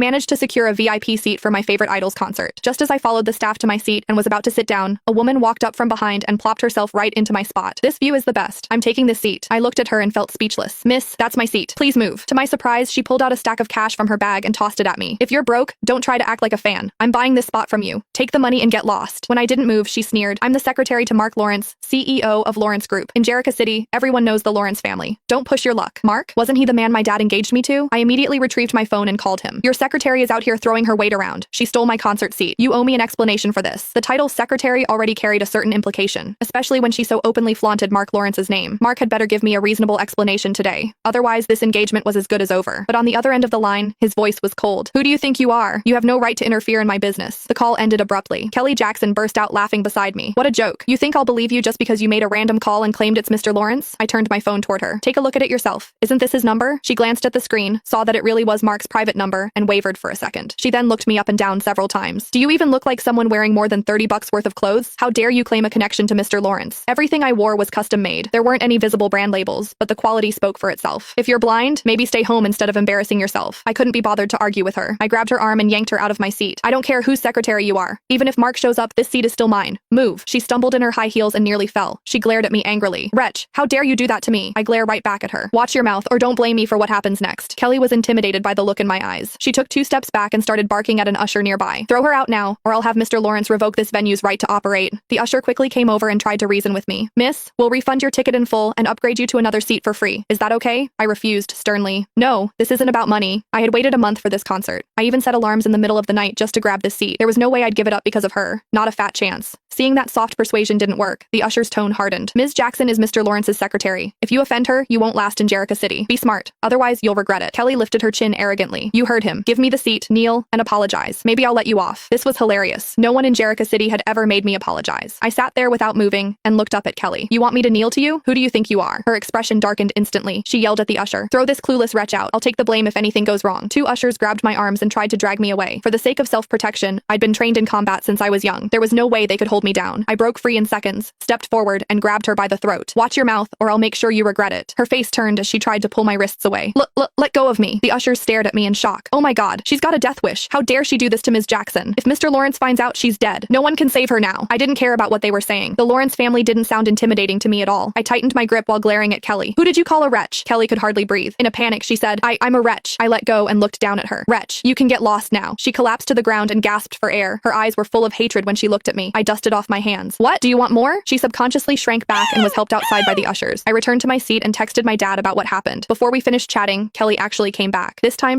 Managed to secure a VIP seat for my favorite Idols concert. Just as I followed the staff to my seat and was about to sit down, a woman walked up from behind and plopped herself right into my spot. This view is the best. I'm taking this seat. I looked at her and felt speechless. Miss, that's my seat. Please move. To my surprise, she pulled out a stack of cash from her bag and tossed it at me. If you're broke, don't try to act like a fan. I'm buying this spot from you. Take the money and get lost. When I didn't move, she sneered. I'm the secretary to Mark Lawrence, CEO of Lawrence Group. In Jericho City, everyone knows the Lawrence family. Don't push your luck. Mark? Wasn't he the man my dad engaged me to? I immediately retrieved my phone and called him. Your secretary is out here throwing her weight around. She stole my concert seat. You owe me an explanation for this. The title secretary already carried a certain implication, especially when she so openly flaunted Mark Lawrence's name. Mark had better give me a reasonable explanation today. Otherwise, this engagement was as good as over. But on the other end of the line, his voice was cold. Who do you think you are? You have no right to interfere in my business. The call ended abruptly. Kelly Jackson burst out laughing beside me. What a joke. You think I'll believe you just because you made a random call and claimed it's Mr. Lawrence? I turned my phone toward her. Take a look at it yourself. Isn't this his number? She glanced at the screen, saw that it really was Mark's private number, and wavered for a second. She then looked me up and down several times. Do you even look like someone wearing more than $30 worth of clothes? How dare you claim a connection to Mr. Lawrence? Everything I wore was custom made. There weren't any visible brand labels, but the quality spoke for itself. If you're blind, maybe stay home instead of embarrassing yourself. I couldn't be bothered to argue with her. I grabbed her arm and yanked her out of my seat. I don't care whose secretary you are. Even if Mark shows up, this seat is still mine. Move. She stumbled in her high heels and nearly fell. She glared at me angrily. Wretch, how dare you do that to me? I glare right back at her. Watch your mouth or don't blame me for what happens next. Kelly was intimidated by the look in my eyes. She took 2 steps back and started barking at an usher nearby. Throw her out now, or I'll have Mr. Lawrence revoke this venue's right to operate. The usher quickly came over and tried to reason with me. Miss, we'll refund your ticket in full and upgrade you to another seat for free. Is that okay? I refused sternly. No, this isn't about money. I had waited a month for this concert. I even set alarms in the middle of the night just to grab this seat. There was no way I'd give it up because of her. Not a fat chance. Seeing that soft persuasion didn't work, the usher's tone hardened. Ms. Jackson is Mr. Lawrence's secretary. If you offend her, you won't last in Jericho City. Be smart. Otherwise, you'll regret it. Kelly lifted her chin arrogantly. You heard him. Give me the seat, kneel, and apologize. Maybe I'll let you off. This was hilarious. No one in Jericho City had ever made me apologize. I sat there without moving and looked up at Kelly. You want me to kneel to you? Who do you think you are? Her expression darkened instantly. She yelled at the usher. Throw this clueless wretch out. I'll take the blame if anything goes wrong. 2 ushers grabbed my arms and tried to drag me away. For the sake of self-protection, I'd been trained in combat since I was young. There was no way they could hold me down. I broke free in seconds, stepped forward, and grabbed her by the throat. Watch your mouth, or I'll make sure you regret it. Her face turned as she tried to pull my wrists away. Let go of me. The ushers stared at me in shock. Oh my god, she's got a death wish. How dare she do this to Ms. Jackson? If Mr. Lawrence finds out, she's dead. No one can save her now. I didn't care about what they were saying. The Lawrence family didn't sound intimidating to me at all. I tightened my grip while glaring at Kelly. Who did you call a wretch? Kelly could hardly breathe. In a panic, she said, I'm a wretch. I let go and looked down at her. Wretch, you can get lost now. She collapsed to the ground and gasped for air. Her eyes were full of hatred when she looked at me. I dusted off my hands. What? Do you want more? She subconsciously shrank back and was helped outside by the ushers. I returned to my seat and texted my dad about what happened. Before we finished chatting, Kelly actually came back. This time,